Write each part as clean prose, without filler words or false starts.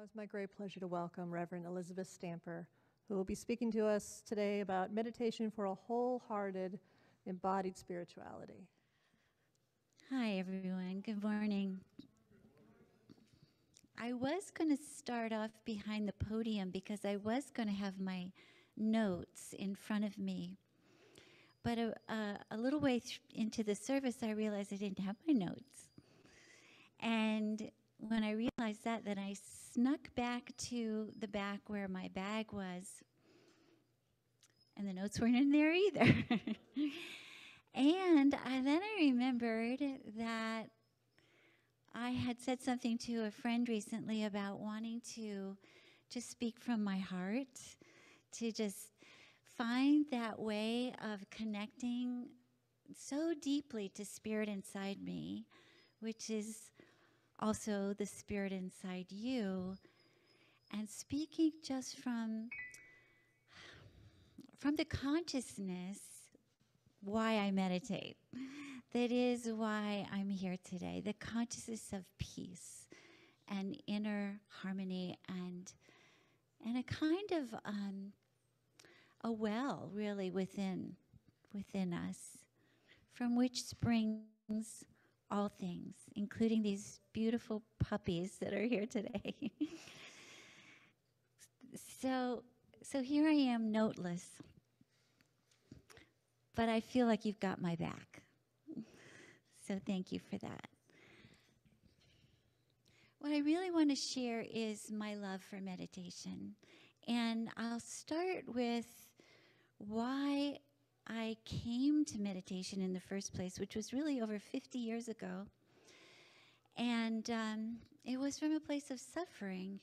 it's my great pleasure to welcome Reverend Elizabeth Stamper, who will be speaking to us today about meditation for a wholehearted, embodied spirituality. Hi, everyone. Good morning. I was going to start off behind the podium because I was going to have my notes in front of me. But a little way into the service, I realized I didn't have my notes. And when I realized that, then I snuck back to the back where my bag was. And the notes weren't in there either. And then I remembered that I had said something to a friend recently about wanting to just speak from my heart, to just find that way of connecting so deeply to spirit inside me, which is also the spirit inside you, and speaking just from the consciousness why I meditate. That is why I'm here today, the consciousness of peace and inner harmony and a kind of a well, really, within us, from which springs all things, including these beautiful puppies that are here today. So here I am, noteless, but I feel like you've got my back. So thank you for that. What I really want to share is my love for meditation. And I'll start with why I came to meditation in the first place, which was really over 50 years ago. And it was from a place of suffering.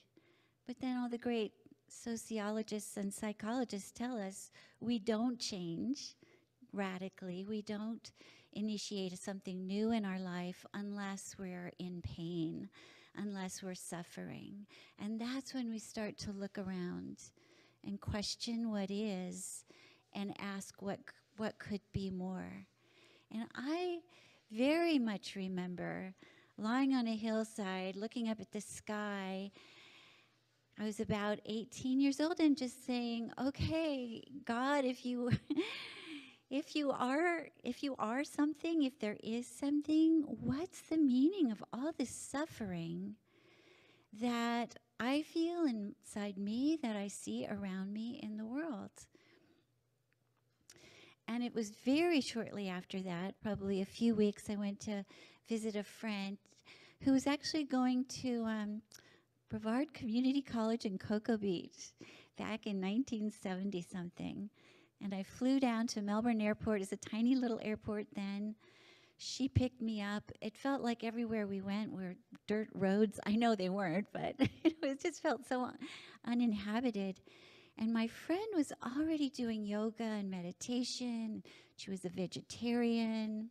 But then all the great sociologists and psychologists tell us we don't change radically. We don't initiate something new in our life unless we're in pain, unless we're suffering. And that's when we start to look around and question what is and ask what could be more. And I very much remember lying on a hillside, looking up at the sky. I was about 18 years old and just saying, okay, God, if you if you are something, if there is something, what's the meaning of all this suffering that I feel inside me, that I see around me in the world? And it was very shortly after that, probably a few weeks, I went to visit a friend who was actually going to Brevard Community College in Cocoa Beach back in 1970-something. And I flew down to Melbourne Airport. It's a tiny little airport then. She picked me up. It felt like everywhere we went were dirt roads. I know they weren't, but it just felt so uninhabited. And my friend was already doing yoga and meditation. She was a vegetarian.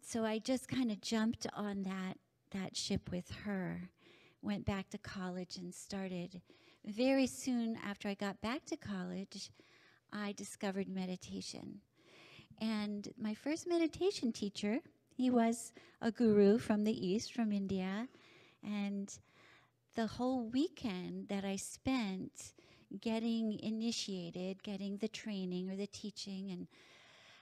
So I just kind of jumped on that ship with her, went back to college and started. Very soon after I got back to college, I discovered meditation. And my first meditation teacher, he was a guru from the East, from India. And the whole weekend that I spent getting initiated, getting the training or the teaching and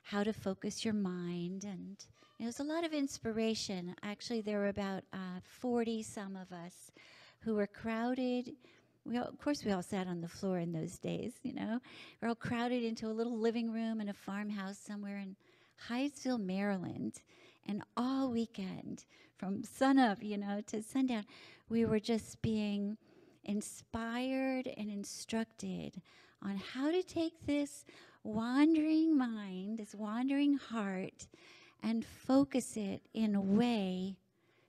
how to focus your mind. And it was a lot of inspiration. Actually, there were about 40 some of us who were crowded. Of course, we all sat on the floor in those days, you know. We're all crowded into a little living room in a farmhouse somewhere in Hyattsville, Maryland. And all weekend, from sunup, to sundown, we were just being inspired and instructed on how to take this wandering mind, this wandering heart, and focus it in a way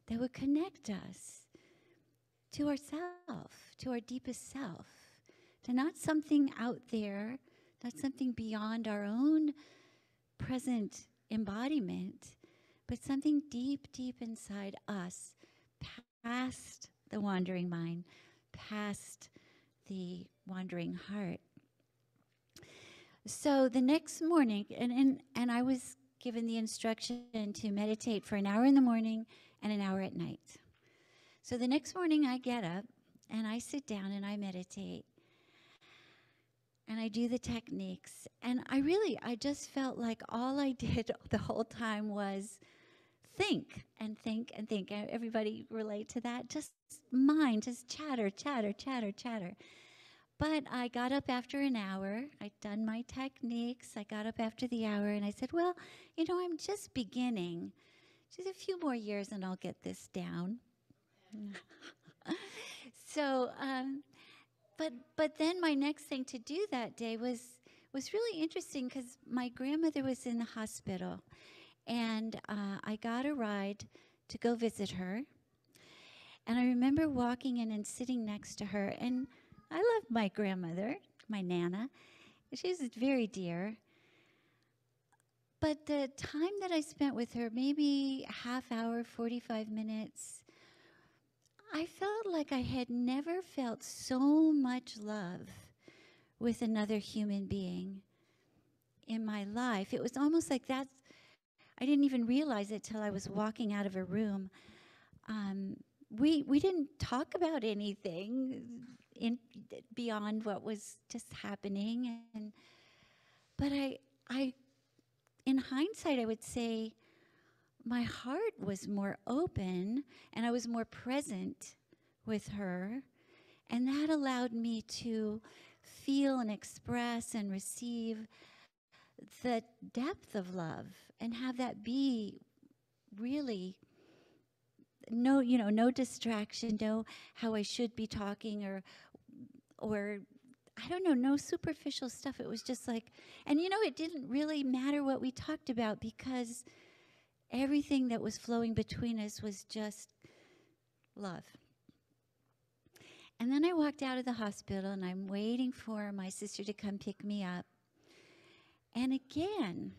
that would connect us to ourself, to our deepest self, to not something out there, not something beyond our own present embodiment, but something deep, deep inside us, past the wandering mind, past the wandering heart. So the next morning, and I was given the instruction to meditate for an hour in the morning and an hour at night. So the next morning I get up and I sit down and I meditate. And I do the techniques. And I just felt like all I did the whole time was think and think and think. Everybody relate to that? Just mind, just chatter, chatter, chatter, chatter. But I got up after an hour. I'd done my techniques. I got up after the hour and I said, well, I'm just beginning. Just a few more years and I'll get this down. So, but then my next thing to do that day was really interesting because my grandmother was in the hospital. And I got a ride to go visit her. And I remember walking in and sitting next to her. And I love my grandmother, my Nana. She's very dear. But the time that I spent with her, maybe a half hour, 45 minutes, I felt like I had never felt so much love with another human being in my life. It was almost like I didn't even realize it till I was walking out of a room. We didn't talk about anything beyond what was just happening, but I, in hindsight, I would say my heart was more open and I was more present with her, and that allowed me to feel and express and receive the depth of love and have that be really no distraction, no how I should be talking or I don't know, no superficial stuff. It was just like, and it didn't really matter what we talked about because everything that was flowing between us was just love. And then I walked out of the hospital and I'm waiting for my sister to come pick me up. And again,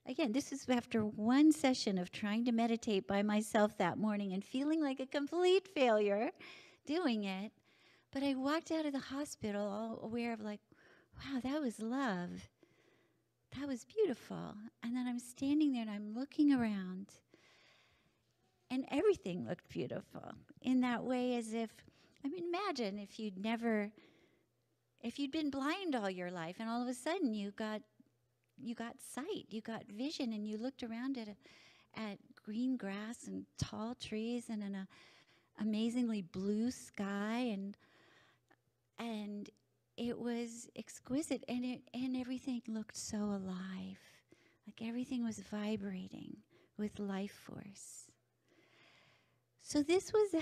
this is after one session of trying to meditate by myself that morning and feeling like a complete failure doing it. But I walked out of the hospital all aware of like, wow, that was love. That was beautiful. And then I'm standing there and I'm looking around and everything looked beautiful in that way, as if, imagine if you'd been blind all your life and all of a sudden you got sight, you got vision, and you looked around at green grass and tall trees and an amazingly blue sky, and it was exquisite, and everything looked so alive, like everything was vibrating with life force. So this was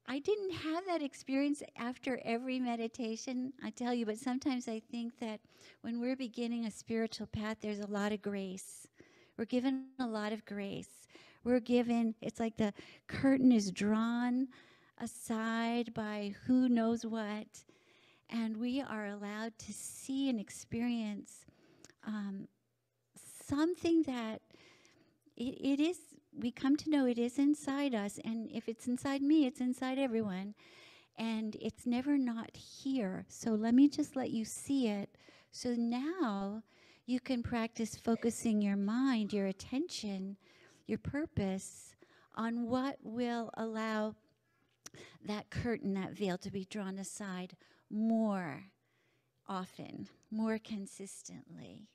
I didn't have that experience after every meditation, I tell you, but sometimes I think that when we're beginning a spiritual path, there's a lot of grace. We're given a lot of grace. It's like the curtain is drawn aside by who knows what, and we are allowed to see and experience something that it is. We come to know it is inside us, and if it's inside me, it's inside everyone, and it's never not here. So let me just let you see it. So now you can practice focusing your mind, your attention, your purpose on what will allow that curtain, that veil to be drawn aside more often, more consistently,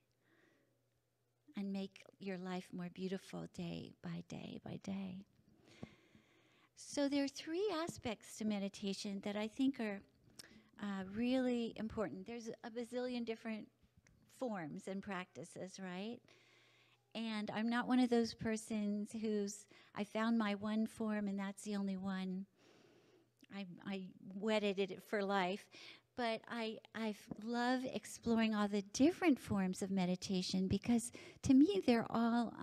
and make your life more beautiful day by day by day. So there are three aspects to meditation that I think are really important. There's a bazillion different forms and practices, right? And I'm not one of those persons I found my one form and that's the only one. I wedded it for life. But I love exploring all the different forms of meditation because to me they're all,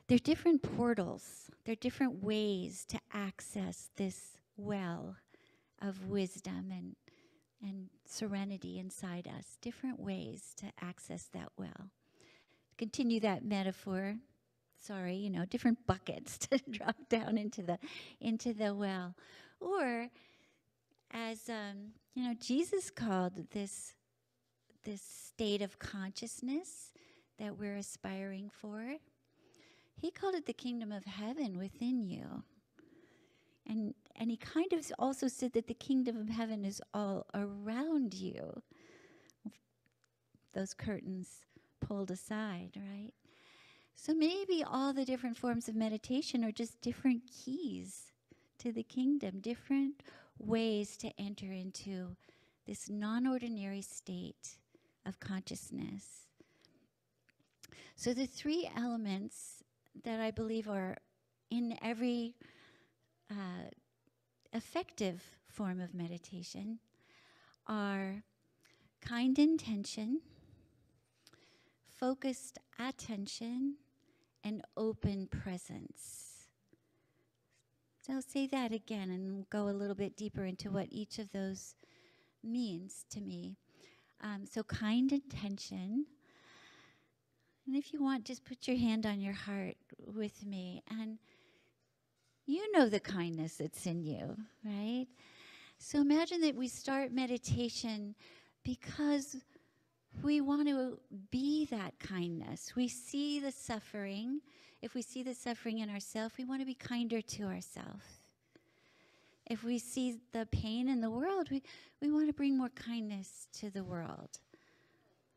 they're different portals. They're different ways to access this well of wisdom and serenity inside us. Different ways to access that well. Continue that metaphor. Sorry, different buckets to drop down into the well. Or as Jesus called this state of consciousness that we're aspiring for, he called it the kingdom of heaven within you. And he kind of also said that the kingdom of heaven is all around you. Those curtains pulled aside, right? So maybe all the different forms of meditation are just different keys to the kingdom, different ways to enter into this non-ordinary state of consciousness. So the three elements that I believe are in every effective form of meditation are kind intention, focused attention, and open presence. So I'll say that again and we'll go a little bit deeper into what each of those means to me. So kind intention. And if you want, just put your hand on your heart with me. And you know the kindness that's in you, right? So imagine that we start meditation because we want to be that kindness. We see the suffering. If we see the suffering in ourselves, we want to be kinder to ourselves. If we see the pain in the world, we want to bring more kindness to the world.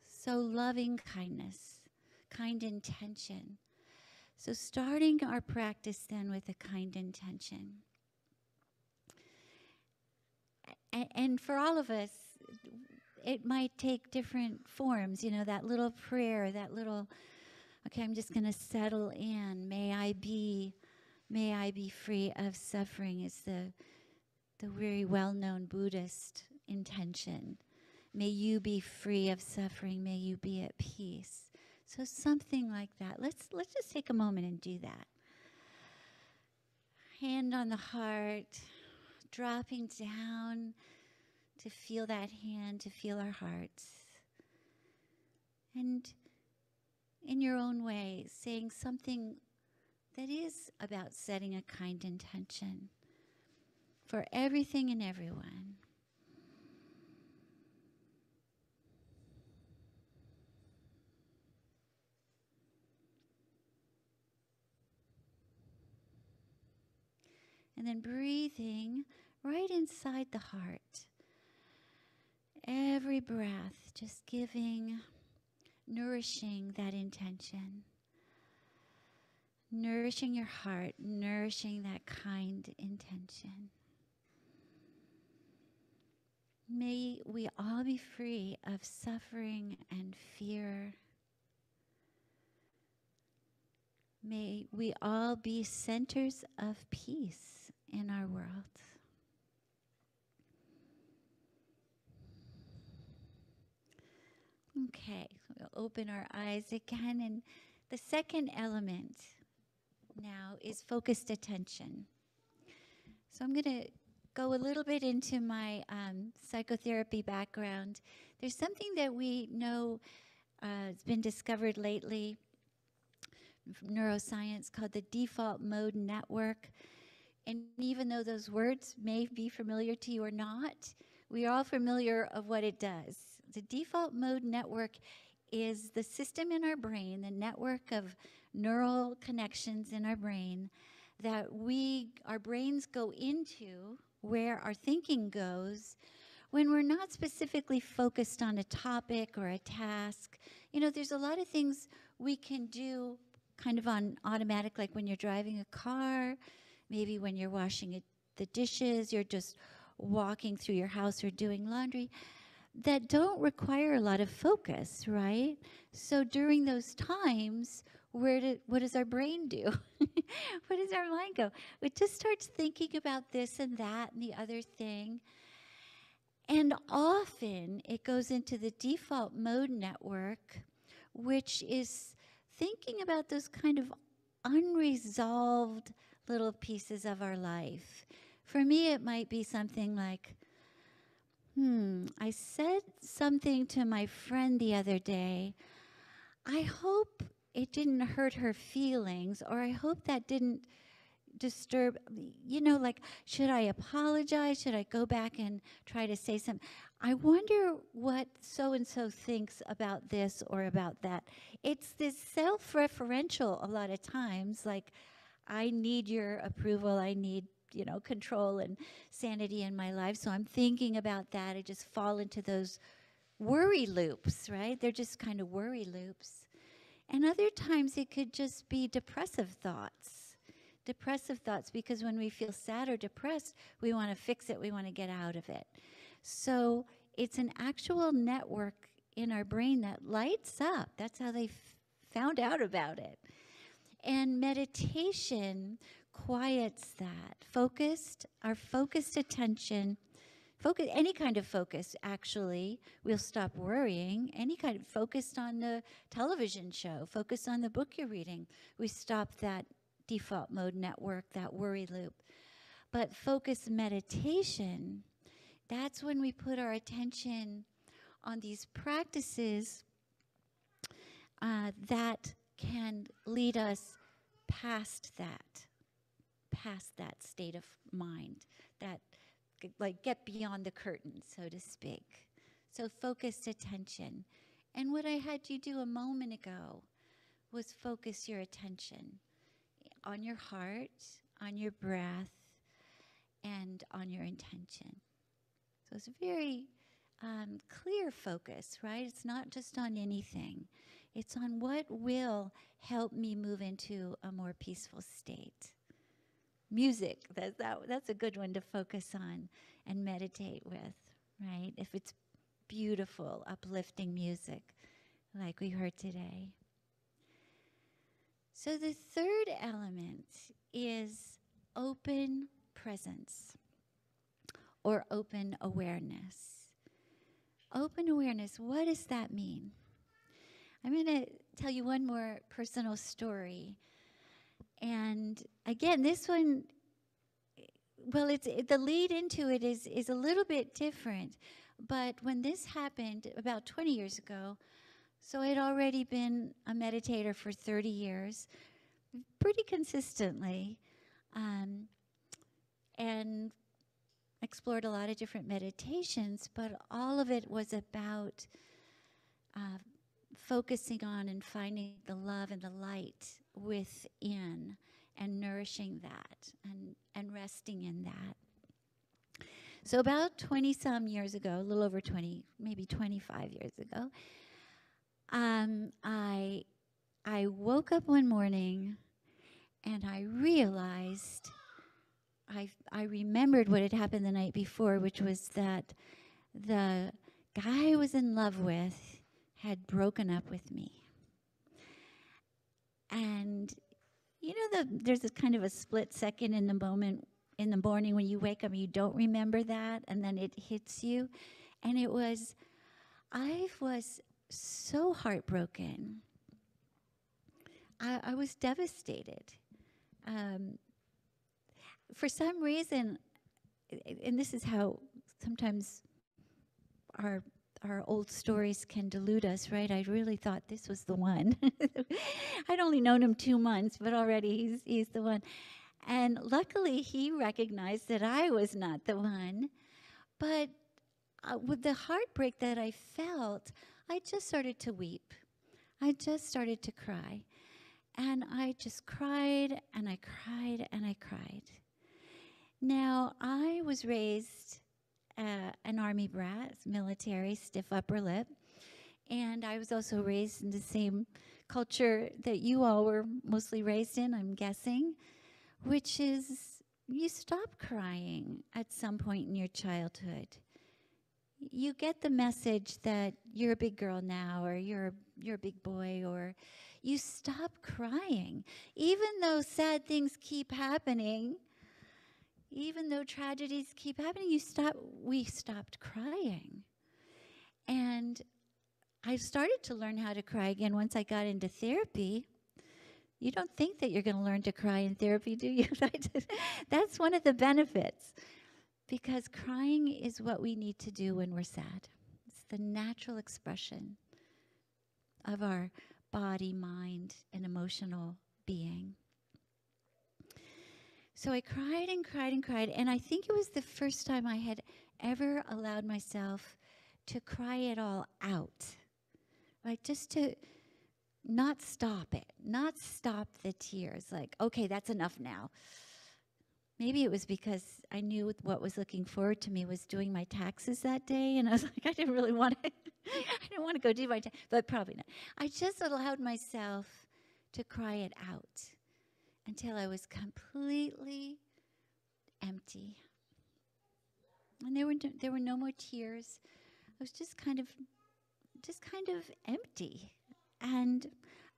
So loving kindness, kind intention. So starting our practice then with a kind intention. And for all of us, it might take different forms, you know, that little prayer, that little, okay, I'm just going to settle in. May I be free of suffering is the very well-known Buddhist intention. May you be free of suffering. May you be at peace. So something like that. Let's just take a moment and do that. Hand on the heart, dropping down to feel that hand, to feel our hearts. And in your own way, saying something that is about setting a kind intention for everything and everyone. And then breathing right inside the heart. Every breath, just giving, nourishing that intention. Nourishing your heart, nourishing that kind intention. May we all be free of suffering and fear. May we all be centers of peace in our world. Okay, we'll open our eyes again. And the second element now is focused attention. So I'm going to go a little bit into my psychotherapy background. There's something that we know has been discovered lately from neuroscience called the default mode network. And even though those words may be familiar to you or not, we are all familiar of what it does. The default mode network is the system in our brain, the network of neural connections in our brain that our brains go into, where our thinking goes when we're not specifically focused on a topic or a task. You know, there's a lot of things we can do kind of on automatic, like when you're driving a car, maybe when you're washing the dishes, you're just walking through your house or doing laundry, that don't require a lot of focus, right? So during those times, what does our brain do? Where does our mind go? It just starts thinking about this and that and the other thing. And often it goes into the default mode network, which is thinking about those kind of unresolved little pieces of our life. For me, it might be something like, I said something to my friend the other day. I hope it didn't hurt her feelings, or I hope that didn't disturb, you know, like, should I apologize? Should I go back and try to say something? I wonder what so-and-so thinks about this or about that. It's this self-referential a lot of times, like, I need your approval, I need, you know, control and sanity in my life, so I'm thinking about that. I just fall into those worry loops, right? They're just kind of worry loops. And other times it could just be depressive thoughts. Depressive thoughts, because when we feel sad or depressed, we want to fix it, we want to get out of it. So it's an actual network in our brain that lights up. That's how they found out about it. And meditation quiets that. Our focused attention, any kind of focus, actually, we'll stop worrying. Any kind of focused on the television show, focus on the book you're reading. We stop that default mode network, that worry loop. But focused meditation, that's when we put our attention on these practices that can lead us past that state of mind, that, like, get beyond the curtain, so to speak. So focused attention. And what I had you do a moment ago was focus your attention on your heart, on your breath, and on your intention. So it's a very clear focus, right? It's not just on anything. It's on what will help me move into a more peaceful state. Music, that's a good one to focus on and meditate with, right? If it's beautiful, uplifting music like we heard today. So the third element is open presence or open awareness. Open awareness, what does that mean? I'm going to tell you one more personal story. And again, this one, well, the lead into it is a little bit different. But when this happened about 20 years ago, so I'd already been a meditator for 30 years, pretty consistently, and explored a lot of different meditations, but all of it was about focusing on and finding the love and the light within and nourishing that and resting in that. So about 20-some years ago, a little over 20, maybe 25 years ago, I woke up one morning and I realized, I remembered what had happened the night before, which was that the guy I was in love with had broken up with me. And you know, there's a kind of a split second in the moment in the morning when you wake up and you don't remember that, and then it hits you. And I was so heartbroken. I was devastated. For some reason, and this is how sometimes our old stories can delude us, right? I really thought this was the one. I'd only known him 2 months, but already he's the one. And luckily, he recognized that I was not the one. But with the heartbreak that I felt, I just started to weep. I just started to cry. And I just cried, and I cried, and I cried. Now, I was raised an Army brat, military, stiff upper lip. And I was also raised in the same culture that you all were mostly raised in, I'm guessing, which is you stop crying at some point in your childhood. You get the message that you're a big girl now, or you're a big boy, or you stop crying. Even though sad things keep happening, even though tragedies keep happening, we stopped crying. And I started to learn how to cry again once I got into therapy. You don't think that you're going to learn to cry in therapy, do you? That's one of the benefits. Because crying is what we need to do when we're sad. It's the natural expression of our body, mind, and emotional being. So I cried and cried and cried, and I think it was the first time I had ever allowed myself to cry it all out. Like, just to not stop it, not stop the tears. Like, okay, that's enough now. Maybe it was because I knew what was looking forward to me was doing my taxes that day, and I was like, I didn't really want to, I didn't want to go do my taxes, but probably not. I just allowed myself to cry it out until I was completely empty. And there were no more tears. I was just kind of empty. And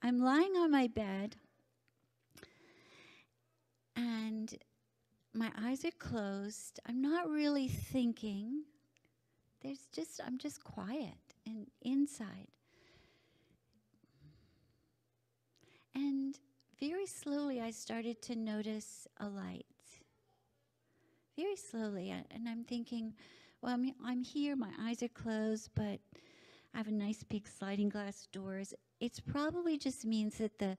I'm lying on my bed, and my eyes are closed. I'm not really thinking. I'm just quiet and inside. And very slowly I started to notice a light. Very slowly, and I'm thinking, well, I'm here, my eyes are closed, but I have a nice big sliding glass doors. It probably just means that the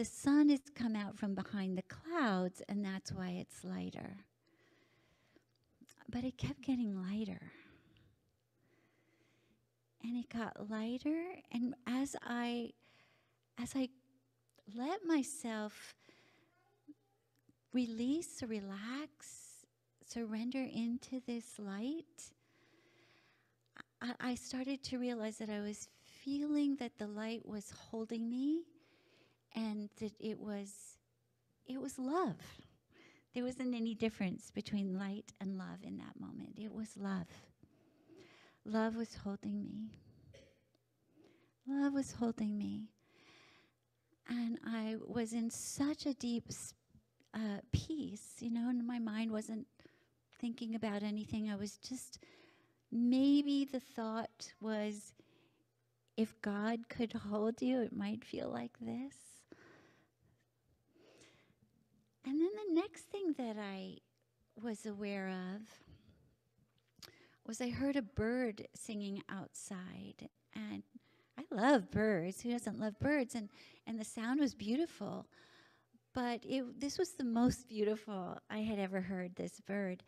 sun has come out from behind the clouds, and that's why it's lighter. But it kept getting lighter. And it got lighter, and as I let myself release or relax, surrender into this light, I started to realize that I was feeling that the light was holding me, and that it was love. There wasn't any difference between light and love in that moment. It was love. Love was holding me. Love was holding me. And I was in such a deep peace, and my mind wasn't thinking about anything. I was just, maybe the thought was, if God could hold you, it might feel like this. And then the next thing that I was aware of was I heard a bird singing outside. And I love birds. Who doesn't love birds? And the sound was beautiful. But this was the most beautiful I had ever heard, this bird.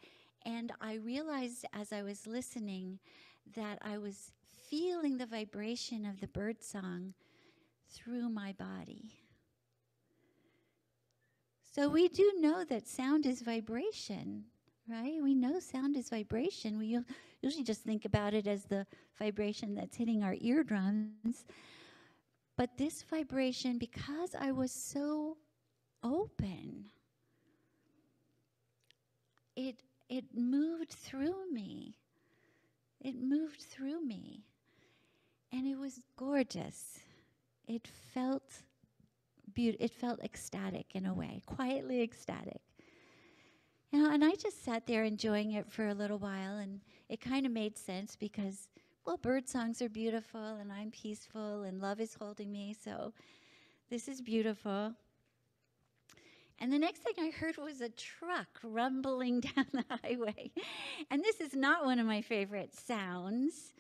And I realized as I was listening that I was feeling the vibration of the bird song through my body. So we do know that sound is vibration, right? We know sound is vibration. We usually just think about it as the vibration that's hitting our eardrums. But this vibration, because I was so open, it moved through me. It moved through me. And it was gorgeous. It felt beautiful. It felt ecstatic in a way, quietly ecstatic. And I just sat there enjoying it for a little while, and it kind of made sense because, well, bird songs are beautiful, and I'm peaceful, and love is holding me, so this is beautiful. And the next thing I heard was a truck rumbling down the highway. And this is not one of my favorite sounds,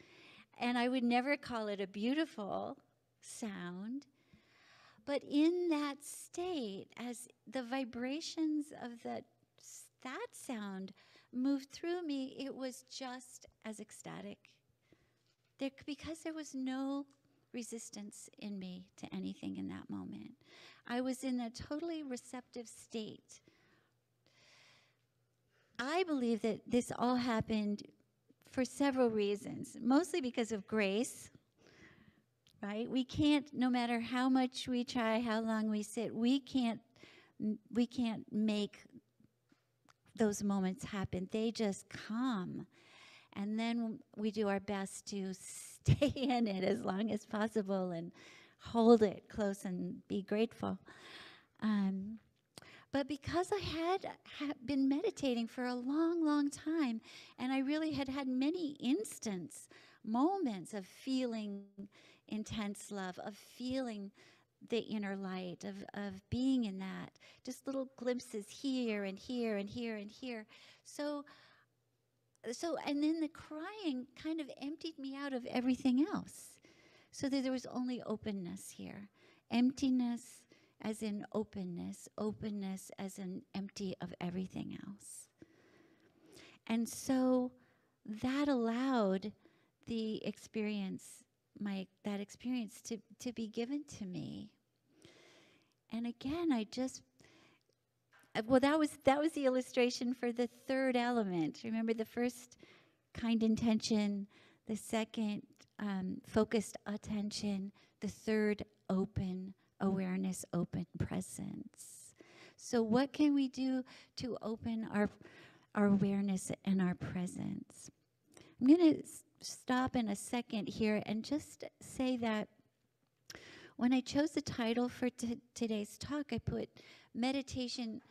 and I would never call it a beautiful sound. But in that state, as the vibrations of that sound moved through me, it was just as ecstatic. Because there was no resistance in me to anything in that moment. I was in a totally receptive state. I believe that this all happened for several reasons, mostly because of grace, right? We can't, no matter how much we try, how long we sit, we can't make those moments happen. They just come. And then we do our best to stay in it as long as possible and hold it close and be grateful. But because I had been meditating for a long, long time, and I really had many moments of feeling intense love, of feeling the inner light, of being in that, just little glimpses here and here and here and here. So, and then the crying kind of emptied me out of everything else. So that there was only openness here, emptiness as in openness, openness as in empty of everything else. And so that allowed the experience, that experience to be given to me. And again, that was the illustration for the third element. Remember the first, kind intention, the second, focused attention, the third, open awareness, open presence. So what can we do to open our awareness and our presence? I'm going to stop in a second here and just say that when I chose the title for today's talk, I put meditation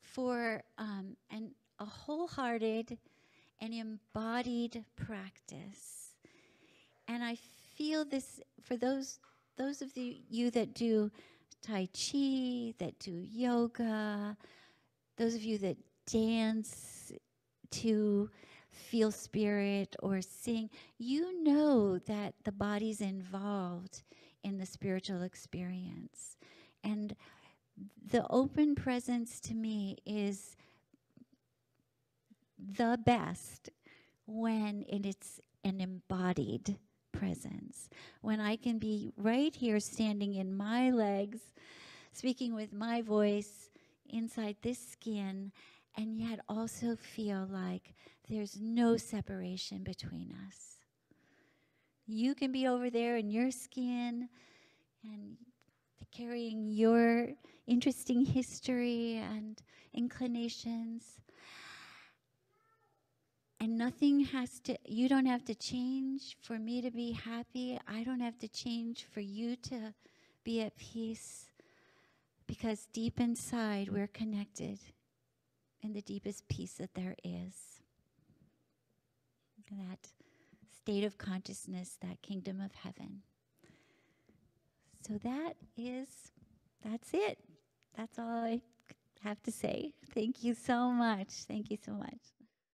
for a wholehearted and embodied practice. And I feel this for those of you that do Tai Chi, that do yoga, those of you that dance to feel spirit or sing, you know that the body's involved in the spiritual experience. And the open presence to me is the best when it's an embodied presence. When I can be right here standing in my legs, speaking with my voice inside this skin, and yet also feel like there's no separation between us. You can be over there in your skin and carrying your interesting history and inclinations. And you don't have to change for me to be happy. I don't have to change for you to be at peace. Because deep inside, we're connected in the deepest peace that there is. That state of consciousness, that kingdom of heaven. So that's it. That's all I have to say. Thank you so much. Thank you so much.